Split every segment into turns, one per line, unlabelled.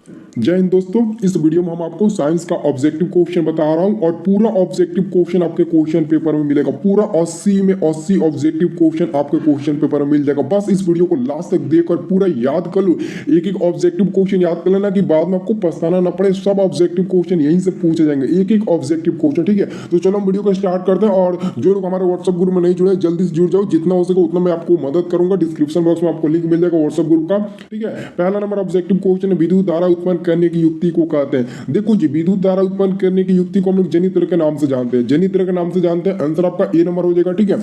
जय हिंद दोस्तों। इस वीडियो में हम आपको साइंस का ऑब्जेक्टिव क्वेश्चन बता रहा हूं और पूरा ऑब्जेक्टिव क्वेश्चन आपके क्वेश्चन पेपर में मिलेगा। पूरा 80 में 80 ऑब्जेक्टिव क्वेश्चन आपके क्वेश्चन पेपर में मिल जाएगा। बस इस वीडियो को लास्ट तक देखकर पूरा याद कर लो, एक एक ऑब्जेक्टिव क्वेश्चन याद कर लेना कि बाद में आपको पछताना ना पड़े। सब ऑब्जेक्टिव क्वेश्चन यहीं से पूछे जाएंगे, एक एक ऑब्जेक्टिव क्वेश्चन। ठीक है, तो चलो हम वीडियो को स्टार्ट करते हैं। और जो लोग हमारे व्हाट्सएप ग्रुप में नहीं जुड़े, जल्दी से जुड़ जाओ, जितना हो सके उतना मैं आपको मदद करूंगा। डिस्क्रिप्शन बॉक्स में आपको लिंक मिल जाएगा व्हाट्सएप ग्रुप का। ठीक है, पहला नंबर ऑब्जेक्टिव क्वेश्चन है, विद्युत धारा उत्पन्न करने की युक्ति को कहते हैं। देखो जी, विद्युत धारा उत्पन्न करने की युक्ति को हम लोग जनित्र के नाम से जानते हैं। जनित्र के नाम से जानते हैं। आंसर आपका ए नंबर हो जाएगा। ठीक है,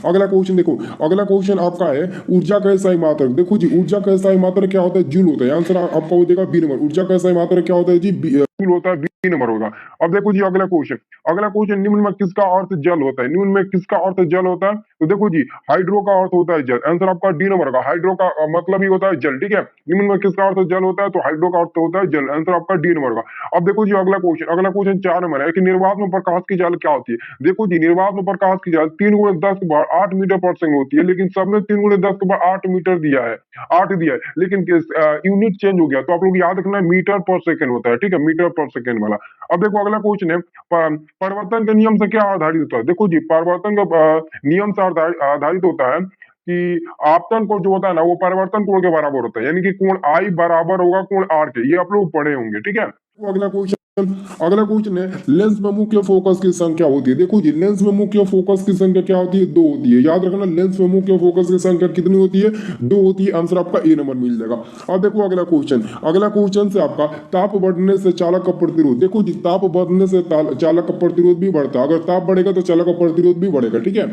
अगला क्वेश्चन देखो, अगला क्वेश्चन आपका है ऊर्जा का स्थायी मात्रक। देखो जी, ऊर्जा का स्थायी मात्रक क्या होता है? जूल होता है। आंसर आपका हो जाएगा बी नंबर। ऊर्जा का स्थायी मात्रक क्या होता है जी? जूल होता है, बी नंबर होगा। अब देखो जी अगला क्वेश्चन, अगला क्वेश्चन, निम्न में किसका अर्थ जल होता है? निम्न में किसका अर्थ जल होता है? तो देखो जी, हाइड्रो का अर्थ होता है जल। आंसर आपका डी नंबर होगा। हाइड्रो का मतलब ही होता है जल। ठीक है, निम्न में किसका अर्थ जल होता है? तो हाइड्रो का अर्थ होता है जल। आंसर आपका डी नंबर होगा। अब देखो जी अगला क्वेश्चन, अगला क्वेश्चन 4 नंबर है कि निर्वात में प्रकाश की जाल क्या होती है? देखो जी, निर्वात में प्रकाश की जाल 3 × 10⁸ मीटर पर सेकंड होती है, लेकिन सबने 3 × 10⁸ मीटर दिया है, 8 दिया है, लेकिन यूनिट चेंज हो गया। तो आप लोग याद रखना मीटर पर सेकंड होता है। ठीक है, मीटर पर सेकंड वाला। अब देखो अगला क्वेश्चन है, परिवर्तन के नियम से क्या आधारित होता है? देखो जी, परिवर्तन का नियम से आधारित होता है कि आपतन कोण जो होता है ना, वो परिवर्तन कोण के बराबर होता है, यानी कि कोण आई बराबर होगा कोण आर के। ये आप लोग पढ़े होंगे। ठीक है, तो अगला क्वेश्चन है, लेंस में मुख्य फोकस की संख्या होती है। देखो जी, लेंस में मुख्य फोकस की संख्या क्या होती है? 2 होती है। याद रखना, लेंस में मुख्य फोकस की संख्या कितनी होती है? 2 होती है। आंसर आपका ए नंबर मिल जाएगा। अब देखो अगला क्वेश्चन, अगला क्वेश्चन से आपका ताप बढ़ने से चालक का प्रतिरोध। देखो जी, ताप बढ़ने से चालक का प्रतिरोध भी बढ़ता है। अगर ताप बढ़ेगा तो चालक का प्रतिरोध भी बढ़ेगा। ठीक है,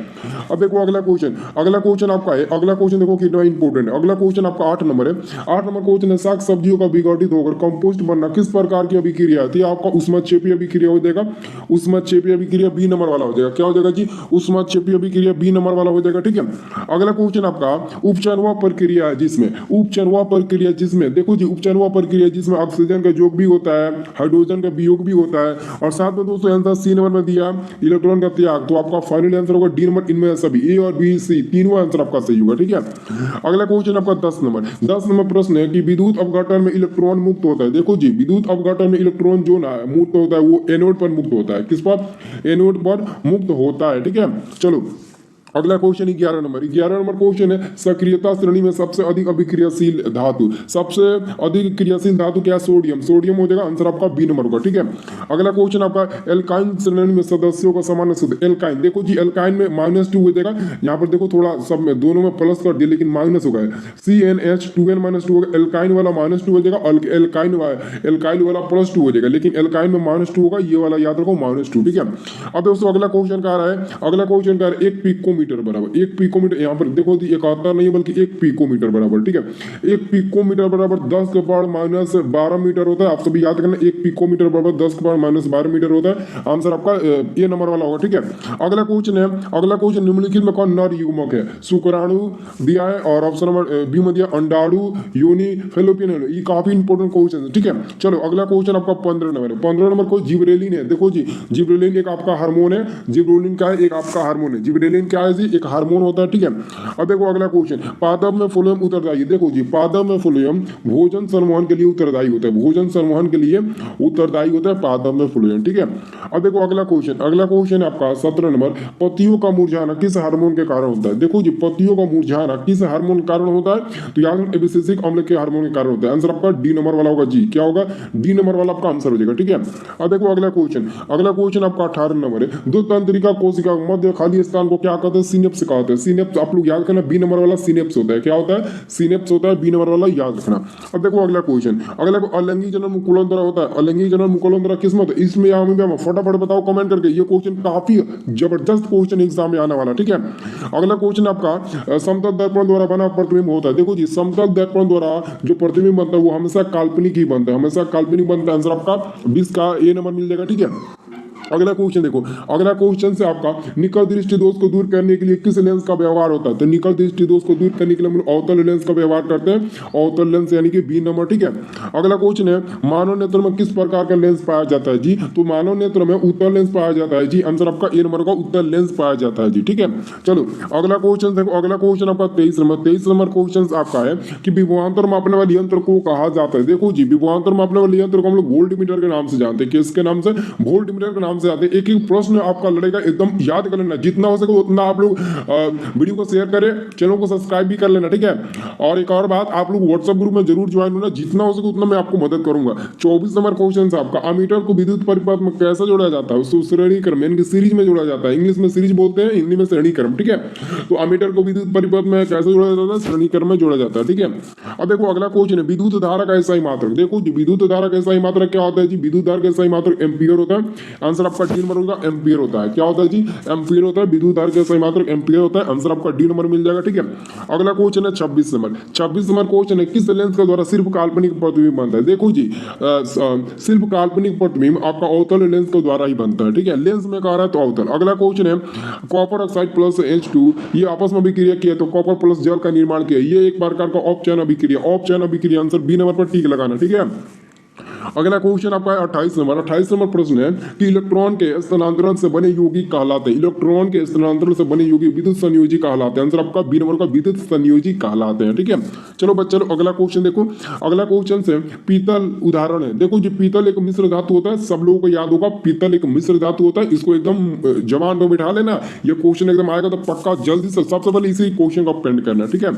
अब देखो अगला क्वेश्चन, अगला क्वेश्चन आपका है, अगला क्वेश्चन देखो कितना इंपोर्टेंट है। अगला क्वेश्चन आपका 8 नंबर है। 8 नंबर क्वेश्चन है, साग सब्जियों का विघटित होकर कंपोस्ट बनना किस प्रकार की अभिक्रिया है? आपका उष्माक्षेपीय अभिक्रिया हो जाएगा। उष्माक्षेपीय अभिक्रिया बी नंबर वाला हो जाएगा। क्या हो जाएगा जी? उष्माक्षेपीय अभिक्रिया बी नंबर वाला हो जाएगा। ठीक है, अगला क्वेश्चन आपका उपचयन प्रक्रिया है जिसमें, उपचयन प्रक्रिया जिसमें, देखो जी, उपचयन प्रक्रिया जिसमें ऑक्सीजन का योग भी होता है, हाइड्रोजन का वियोग भी होता है, और साथ में दोस्तों आंसर सी नंबर में दिया इलेक्ट्रॉन का त्याग। तो आपका फाइनल आंसर होगा डी नंबर। इनमें सभी ए और बी सी तीनों आंसर आपका सही होगा। ठीक है, अगला क्वेश्चन आपका 10 नंबर। 10 नंबर प्रश्न है कि विद्युत अपघटन में इलेक्ट्रॉन मुक्त होता है। देखो जी, विद्युत अपघटन में इलेक्ट्रॉन जो ना मुक्त होता है वो एनोड पर मुक्त होता है। किस पर? एनोड पर मुक्त होता है। ठीक है, चलो अगला क्वेश्चन 11 नंबर। 11 नंबर क्वेश्चन है, सक्रियता श्रेणी में सबसे अधिक अभिक्रियाशील धातु। सबसे अधिक क्रियाशील धातु क्या? सोडियम। सोडियम हो जाएगा। आंसर आपका बी नंबर होगा। ठीक है, अगला क्वेश्चन आपका एल्काइन श्रेणी में सदस्यों का सामान्य सूत्र। एल्काइन, देखो जी, एल्काइन में -2 हो जाएगा। यहाँ पर देखो थोड़ा सब में दोनों में प्लस कर दिया, लेकिन माइनस हो गया। CnH2n-2 होगा। एल्काइन वाला -2 हो जाएगा, एल्काइन वाला +2 हो जाएगा, लेकिन एल्काइन में -2 होगा। ये वाला याद रखो, -2। ठीक है, अब दोस्तों अगला क्वेश्चन क्या रहा है? अगला क्वेश्चन क्या है? 1 पिकोमीटर बराबर, 1 पिकोमीटर, यहाँ पर देखो 71 नहीं बल्कि 1 पिकोमीटर बराबर। ठीक है, 1 पिकोमीटर बराबर 10⁻12 मीटर होता है। आप सभी याद करना, 1 पिकोमीटर बराबर 10⁻12 मीटर होता है। आंसर आपका ए नंबर वाला होगा। ठीक है, अगला क्वेश्चन है, अगला क्वेश्चन, निम्नलिखित में कौन नर युग्मक है? शुक्राणु दिया है, और ऑप्शन नंबर बी में दिया अंडाणु, योनि, फेलोपियन। ये काफी इंपॉर्टेंट क्वेश्चन है। ठीक है, चलो अगला क्वेश्चन आपका 15 नंबर है। 15 नंबर को जिब्रेलिन है। देखो जी, जिब्रेलिन एक आपका हार्मोन है। जिब्रेलिन क्या है? एक आपका हार्मोन है। जिब्रेलिन क्या है जी? एक हार्मोन होता है। ठीक है, अब देखो अगला क्वेश्चन, पादप में फ्लोएम उत्तरदायी। देखो जी, पादप में फ्लोएम भोजन संवहन के लिए उत्तरदायी होता है। भोजन संवहन के लिए उत्तरदायी होता है पादप में फ्लोएम। ठीक है, अब देखो अगला क्वेश्चन, अगला क्वेश्चन है आपका 17 नंबर। पत्तियों का मुरझाना किस हार्मोन के कारण होता है? देखो जी, पत्तियों का मुरझाना किस हार्मोन के कारण होता है? तो याद एबिसिसिक अम्ल के हार्मोन के कारण होता है। आंसर आपका डी नंबर वाला होगा। जी, क्या होगा? डी नंबर वाला आपका आंसर हो जाएगा। ठीक है, अब देखो अगला क्वेश्चन, अगला क्वेश्चन आपका 18 नंबर है। दो तंत्रिका कोशिका मध्य खाली स्थान को क्या कहते हैं? सिनेप्स कहते हैं। सिनेप्स आप लोग याद करना, बी नंबर वाला सिनेप्स होता है। क्या होता है? सिनेप्स होता है, बी नंबर वाला याद रखना। अब देखो अगला क्वेश्चन, अगला अलैंगिक जनन मुकुलन द्वारा होता है। अलैंगिक जनन मुकुलन द्वारा किस में? इसमें या में? फटाफट बताओ कमेंट करके। ये क्वेश्चन काफी जबरदस्त क्वेश्चन एग्जाम में आने वाला। ठीक है, अगला क्वेश्चन आपका समतल दर्पण द्वारा बना प्रतिबिंब होता है। देखो जी, समतल दर्पण द्वारा जो प्रतिबिंब बनता है वो हमेशा काल्पनिक ही बनता है, हमेशा काल्पनिक बनता है। आंसर आपका 20 का ए नंबर मिल जाएगा। ठीक है, अगला क्वेश्चन देखो, अगला क्वेश्चन से आपका निकट दृष्टि दोष को दूर करने के लिए किस लेंस का व्यवहार होता है? तो निकट दृष्टि दोष को दूर करने के लिए हम लोग अवतल लेंस का व्यवहार करते हैं, अवतल लेंस यानी कि बी नंबर, ठीक है। अगला क्वेश्चन है मानव नेत्र में किस प्रकार का लेंस पाया जाता है जी? तो मानव नेत्र में उत्तल लेंस पाया जाता है जी, आंसर आपका ए नंबर का उत्तल लेंस पाया जाता है जी, ठीक है। चलो अगला क्वेश्चन देखो, अगला क्वेश्चन आपका 23 नंबर क्वेश्चन आपका है कि विभवांतर मापने वाले यंत्र को कहा जाता है? देखो जी, विभवांतर मापने वाले यंत्र को हम लोग वोल्टमीटर के नाम से जानते हैं। किसके नाम से? वोल्टमीटर के नाम से जानते हैं। एक एक प्रश्न आपका लड़ेगा, एकदम याद कर लेना, जितना हो सके उतना आप लोग वीडियो को शेयर करें, चैनल को सब्सक्राइब भी कर लेना, ठीक है। और एक और बात, आप लोग व्हाट्सएप ग्रुप में जरूर ज्वाइन होना, जितना हो सके उतना मैं आपको मदद करूंगा। 24 नंबर क्वेश्चन है आपका, अमीटर को विद्युत परिपथ में कैसे जोड़ा जाता है? उसको श्रेणी क्रम यानी कि सीरीज में जोड़ा जाता है। इंग्लिश में सीरीज बोलते हैं, हिंदी में श्रेणी क्रम, ठीक है। तो अमीटर को विद्युत परिपथ में कैसे जोड़ा जाता है? श्रेणी क्रम में जोड़ा जाता है, ठीक है। अब देखो अगला क्वेश्चन है विद्युत धारा का SI मात्रक। देखो जी, विद्युत धारा का SI मात्रक क्या होता है जी? विद्युत धारा का SI मात्रक एम्पियर होता है, आंसर आपका डी नंबर होगा, एम्पियर होता है। क्या होता है जी? एम्पियर होता है। विद्युत धारा का SI मात्रक एम्पियर होता है, आंसर आपका डी नंबर मिल जाएगा, ठीक है। अगला क्वेश्चन है 26 नंबर। 26 नंबर क्वेश्चन है किस लेंस के द्वारा सिर्फ काल्पनिक प्रतिबिंब बनता है? देखो जी, सिर्फ काल्पनिक प्रतिबिंब आपका अवतल लेंस के द्वारा ही बनता है, ठीक है। लेंस में कह रहा है तो अवतल। अगला क्वेश्चन है कॉपर ऑक्साइड प्लस H2 ये आपस में अभिक्रिया किया तो कॉपर प्लस जल का निर्माण किया, ये एक प्रकार का ऑफ चयन अभिक्रिया, ऑफ चयन अभिक्रिया, आंसर बी नंबर पर टिक लगाना, ठीक है। अगला क्वेश्चन आपका 28 नंबर। 28 नंबर प्रश्न है कि इलेक्ट्रॉन के स्थानांतरण से बने यौगिक कहलाते हैं। इलेक्ट्रॉन के स्थानांतरण से बने यौगिक विद्युत संयोजी कहलाते हैं, आंसर आपका बी नंबर का विद्युत संयोजी कहलाते हैं, ठीक है। चलो बच्चों अगला क्वेश्चन देखो, अगला क्वेश्चन से पीतल उदाहरण है। देखो जी, पीतल एक मिश्र धातु होता है, सब लोगों को याद होगा पीतल एक मिश्र धातु होता है। इसको एकदम जवान पे बिठा लेना, ये क्वेश्चन एकदम आएगा तो पक्का जल्दी से सबसे पहले इसी क्वेश्चन को पेंट करना, ठीक है।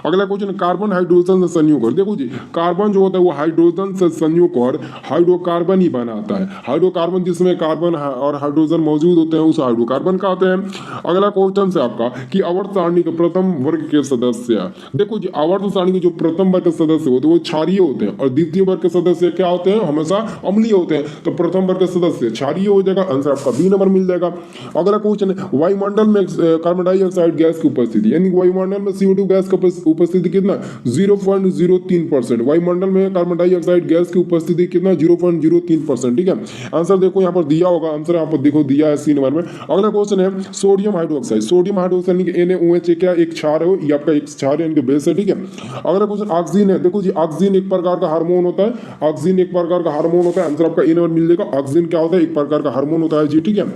अगला क्वेश्चन कार्बन हाइड्रोजन से संयोग कर। देखो जी, कार्बन जो होता है वो हाइड्रोजन से संयोग कर हाइड्रोकार्बन ही बनाता है। हाइड्रोकार्बन जिसमें कार्बन और हाइड्रोजन मौजूद होते हैं उस हाइड्रोकार्बन का होते हैं। अगला क्वेश्चन से आपका कि आवर्त सारणी के प्रथम वर्ग के सदस्य। देखो जी, आवर्त सारणी के जो प्रथम वर्ग के सदस्य होते हैं वो क्षारीय होते हैं और द्वितीय वर्ग के सदस्य क्या होते हैं? हमेशा अम्लीय होते हैं। तो प्रथम वर्ग के सदस्य क्षारीय हो जाएगा, आंसर आपका बी नंबर मिल जाएगा। अगला क्वेश्चन है वायुमंडल में कार्बन डाइऑक्साइड गैस की उपस्थिति, यानी वायुमंडल में CO2 गैस की उपस्थिति कितना? 0.03%। वायुमंडल में कार्बन डाइऑक्साइड गैस की उपस्थिति कितना? 0.03%, ठीक है। आंसर देखो यहाँ पर दिया होगा, आंसर यहाँ पर देखो दिया है सी नंबर में। अगला क्वेश्चन है सोडियम हाइड्रोक्साइड। सोडियम हाइड्रोक्साइड यानी NaOH क्या एक क्षार है, ये आपका एक क्षार यानी कि बेस है, ठीक है। अगला क्वेश्चन ऑक्सीजन है। देखो जी, ऑक्सीजन एक प्रकार का हार्मोन होता है, ऑक्सीजन एक प्रकार का हार्मोन होता है, आंसर आपका ए नंबर मिल जाएगा। ऑक्सीजन क्या होता है? एक प्रकार का हार्मोन होता है जी, ठीक है।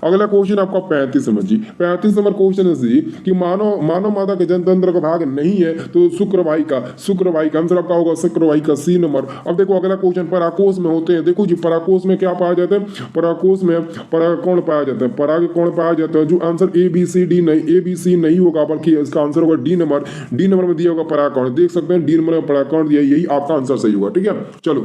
अगला क्वेश्चन आपका 35 नंबर जी। 35 नंबर क्वेश्चन है जी कि मानव मादा के जनतंत्र का भाग नहीं है तो शुक्रवाहिका, शुक्रवाहिका आंसर आपका होगा शुक्रवाहिका, सी नंबर। अब देखो अगला क्वेश्चन पराकोष में होते हैं। देखो जी, पराकोष में क्या पाया जाता है? पराकोष में परागकण पाया जाता है, परागकण पाया जाता है। जो आंसर ABCD नहीं, ABC नहीं होगा बल्कि इसका आंसर होगा डी नंबर। डी नंबर में दिया होगा परागकण, देख सकते हैं डी नंबर में परागकण दिया, यही आपका आंसर सही होगा, ठीक है। चलो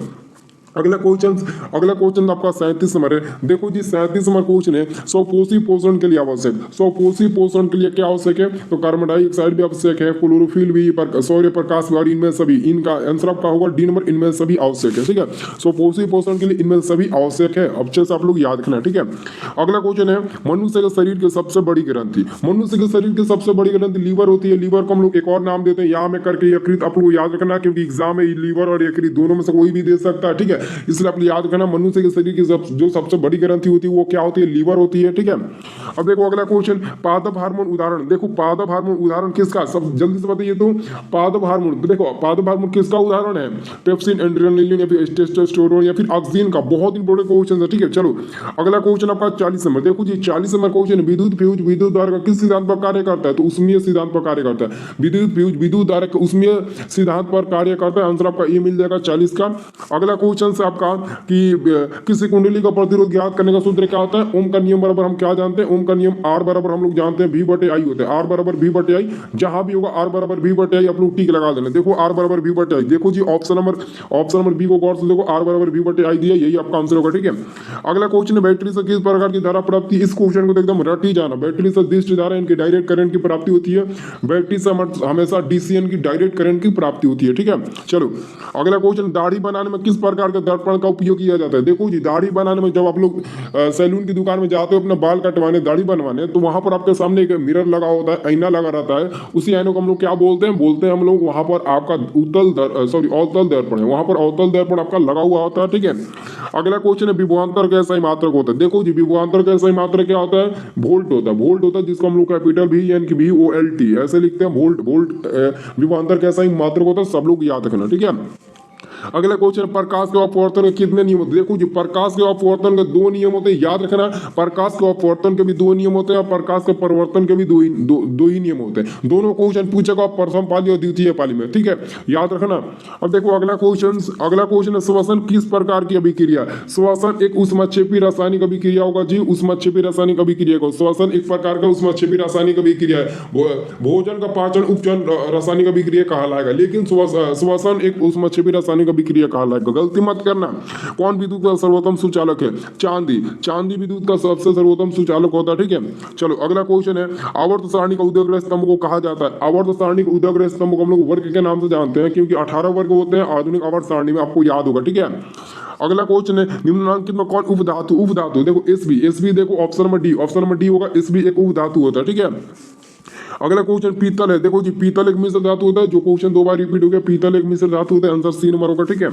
अगला क्वेश्चन आपका 37 नंबर है। देखो जी, 37 नंबर क्वेश्चन है स्वपोषी पोषण के लिए आवश्यक। स्वपोषी पोषण के लिए क्या आवश्यक है? तो कार्बन डाइऑक्साइड भी आवश्यक है, क्लोरोफिल भी, सौर्य प्रकाश भी, और इनमें सभी, इनका आंसर आपका होगा डी नंबर, इनमें सभी आवश्यक है, ठीक है। स्वपोषी पोषण के लिए इनमें सभी आवश्यक है, अच्छे से आप लोग याद रखना, ठीक है। अगला क्वेश्चन है मनुष्य के शरीर की सबसे बड़ी ग्रंथि। मनुष्य के शरीर की सबसे बड़ी ग्रंथि लीवर होती है। लीवर को हम लोग एक और नाम देते हैं, यहाँ में करके यकृत आप लोग याद रखना, क्योंकि एग्जाम में लीवर और यकृत दोनों में से कोई भी दे सकता है, ठीक है। इसलिए आप याद करना मनुष्य के शरीर की जो सबसे बड़ी ग्रंथि होती है वो क्या होती है? लीवर होती है, ठीक है। अब देखो अगला क्वेश्चन पादप हार्मोन उदाहरण। देखो पादप हार्मोन उदाहरण किसका? सब जल्दी से बताइए। तो पादप हार्मोन, देखो पादप हार्मोन किसका उदाहरण है? पेप्सिन, एड्रेनालिन या फिर टेस्टोस्टेरोन या फिर ऑक्सीजन का। बहुत इंपॉर्टेंट क्वेश्चन है, ठीक है। चलो अगला क्वेश्चन आपका 40 नंबर। देखो जी, 40 नंबर क्वेश्चन विद्युत फ्यूज विद्युत धारक किस सिद्धांत पर कार्य करता है? तो उष्मीय सिद्धांत पर कार्य करता है। विद्युत फ्यूज विद्युत धारक उष्मीय सिद्धांत पर कार्य करता है, आंसर आपका ये मिल जाएगा 40 का। अगला क्वेश्चन से आपका कि किसी कुंडली का प्रतिरोध ज्ञात करने का सूत्र क्या होता है? ओम का नियम बराबर हम क्या जानते हैं? ओम का नियम R बराबर हम लोग जानते हैं V/I होता है। R बराबर V/I, जहां भी होगा R बराबर V/I आप लोग टिक लगा देना। देखो R बराबर V/I, देखो जी ऑप्शन नंबर बी को गौर से देखो, R बराबर V/I दिया, यही आपका आंसर होगा, ठीक है। अगला क्वेश्चन है बैटरी से किस प्रकार की धारा प्राप्ति। इस क्वेश्चन को तो एकदम रट ही जाना। बैटरी से दृष्टि धारा इनकी डायरेक्ट करंट की प्राप्ति होती है। बैटरी से हमेशा DCN की डायरेक्ट करंट की प्राप्ति होती है, ठीक है। चलो अगला क्वेश्चन दाढ़ी बनाने में किस प्रकार के दर्पण का उपयोग किया जाता है? देखो जी, दाढ़ी बनाने में जब आप लोग सैलून की दुकान में जाते हो अपना बाल कटवाने, दाढ़ी बनवाने, तो वहां पर आपके सामने एक मिरर लगा होता है, आईना लगा रहता है। उसी आईने को हम लोग क्या बोलते हैं हम लोग वहां पर आपका अवतल दर्पण है, वहां पर अवतल दर्पण आपका लगा हुआ होता है, ठीक है। अगला क्वेश्चन है विभवांतर का SI मात्रक होता है। देखो जी विभवांतर का SI मात्रक क्या होता है, वोल्ट होता है। वोल्ट होता है जिसको हम लोग कैपिटल VOLT ऐसे लिखते हैं, वोल्ट। वोल्ट विभवांतर का SI मात्रक होता है, सब लोग याद रखना, ठीक है। अगला क्वेश्चन, प्रकाश के अपवर्तन के कितने नियम होते हैं। देखो जी प्रकाश के अपवर्तन के 2 नियम होते हैं, याद रखना। प्रकाश के अपवर्तन के भी 2 नियम होते हैं और प्रकाश के परिवर्तन के भी दो ही नियम होते हैं। दोनों क्वेश्चन पूछेगा प्रथम पाली और द्वितीय पाली में, ठीक है, याद रखना। अब देखो अगला क्वेश्चन है श्वसन किस प्रकार की अभिक्रिया। श्वसन एक ऊष्माक्षेपी रासायनिक अभिक्रिया होगा जी, ऊष्माक्षेपी रासायनिक अभिक्रिया को श्वसन एक प्रकार का ऊष्माक्षेपी रासायनिक अभिक्रिया है। भोजन का पाचन उपचयन रासायनिक अभिक्रिया कहलाएगा, लेकिन श्वसन एक ऊष्माक्षेपी रासायनिक अभिक्रिया कहलाएगा। गलती मत करना। कौन विद्युत का सर्वोत्तम सुचालक है, चांदी। चांदी विद्युत का सबसे सर्वोत्तम सुचालक होता है, ठीक है। चलो अगला क्वेश्चन है आवर्त सारणी का उदयग्रह स्तंभ को कहा जाता है। आवर्त सारणी का उदयग्रह स्तंभ को हम लोग वर्ग के नाम से जानते हैं, क्योंकि 18 वर्ग होते हैं आधुनिक आवर्त सारणी में, आपको याद होगा, ठीक है। अगला क्वेश्चन है निम्नलिखित में कौन उपधातु देखो एसबी देखो ऑप्शन में डी होगा। एसबी एक उपधातु होता है, ठीक है। अगला क्वेश्चन पीतल है। देखो जी पीतल एक मिश्र धातु होता है, जो क्वेश्चन 2 बार रिपीट हो गया। पीतल एक मिश्र धातु होता है, आंसर C नंबर होगा, ठीक है।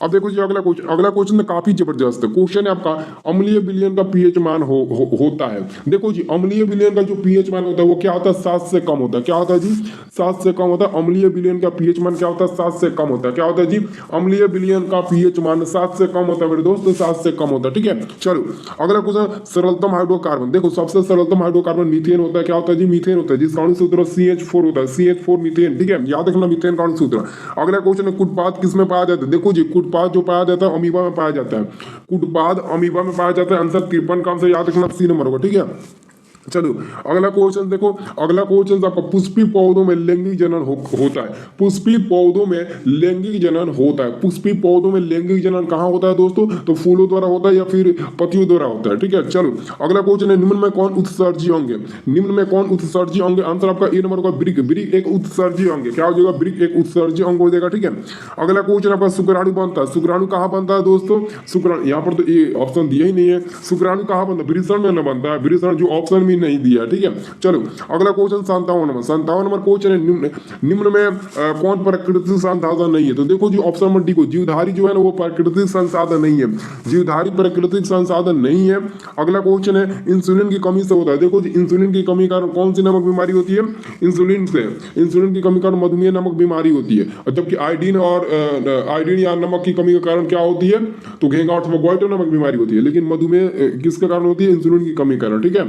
अब देखो जी अगला क्वेश्चन काफी जबरदस्त है। क्वेश्चन है आपका अम्लीय विलयन का पीएच मान होता है। देखो जी अम्लीय विलयन का जो पीएच मान होता है वो क्या होता है, 7 से कम होता है। क्या होता है जी, 7 से कम होता है। अम्लीय विलयन का पीएच मान क्या होता है, 7 से कम होता है। क्या होता है जी, अम्लीय विलयन का पीएच मान 7 से कम होता है मेरे दोस्त, 7 से कम होता है, ठीक है। चलो अगला क्वेश्चन सरलतम हाइड्रोकार्बन। देखो सबसे सरलतम हाइड्रोकार्बन मीथेन होता है। क्या होता है जी, मीथेन होता है, जिसका अणु सूत्र CH4 होता है, CH4 मीथेन, ठीक है, याद रखना मीथेन का अणु सूत्र। अगला क्वेश्चन है कुटपाद किस में पाया जाता है। देखो जी कुटपाद जो पाया जाता है अमीबा में पाया जाता है। कुटपाद अमीबा में पाया जाता है, आंसर 53 का आंसर याद रखना C नंबर होगा, ठीक है। चलो अगला क्वेश्चन देखो, अगला क्वेश्चन आपका पुष्पी पौधों में लैंगिक जनन होता है। पुष्पी पौधों में लैंगिक जनन होता है। पुष्पी पौधों में लैंगिक जनन कहाँ होता है दोस्तों, तो फूलों द्वारा होता है या फिर पतियों द्वारा होता है, ठीक है। चलो अगला क्वेश्चन है निम्न में कौन उत्सर्जी अंग है। निम्न में कौन उत्सर्जी अंग है, आंसर आपका A नंबर होगा ब्रिक। ब्रिक एक उत्सर्जी अंग है। क्या हो जाएगा, ब्रिक एक उत्सर्जी अंग हो जाएगा, ठीक है। अगला क्वेश्चन आपका शुक्राणु बनता है। शुक्राणु कहाँ बनता है दोस्तों, शुक्राणु यहाँ पर तो ये ऑप्शन दिया ही नहीं है। शुक्राणु कहाँ बनता है, वृषण में न बनता है, वृषण जो ऑप्शन भी नहीं दिया, ठीक है। चलो अगला क्वेश्चन 57 नंबर क्वेश्चन है निम्न में कौन प्राकृतिक संसाधन नहीं है। तो देखो जी ऑप्शन नंबर डी को जीवधारी जो है ना वो प्राकृतिक संसाधन नहीं है। जीवधारी प्राकृतिक संसाधन नहीं है। अगला क्वेश्चन है इंसुलिन की कमी से होता है। देखो जी इंसुलिन की कमी कारण कौन सी नामक बीमारी होती है, इंसुलिन की कमी कारण मधुमेह नामक बीमारी होती है। जबकि आयोडीन या नमक की कमी के कारण क्या होती है, तो घेंगा अथवा गोइटर नामक बीमारी होती है। लेकिन मधुमेह किसके कारण होती है, इंसुलिन की कमी के कारण, ठीक है।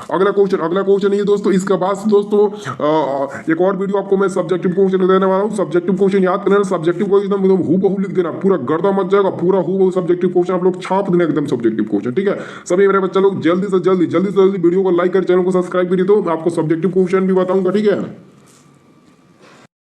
अगला क्वेश्चन ये दोस्तों, इसके बाद दोस्तों एक और वीडियो आपको मैं सब्जेक्टिव क्वेश्चन देने वाला हूँ। सब्जेक्टिव क्वेश्चन याद करना, सब्जेक्टिव को एकदम हूबहू लिख देना, पूरा गर्दा मत जाएगा, पूरा हूबहू सब्जेक्टिव क्वेश्चन आप लोग छाप देना एकदम सब्जेक्टिव क्वेश्चन, ठीक है। सभी मेरे बच्चे लोग जल्दी से जल्दी वीडियो को लाइक कर, चैनल को सब्सक्राइब करिए, तो मैं आपको सब्जेक्टिव क्वेश्चन भी बताऊंगा, ठीक है।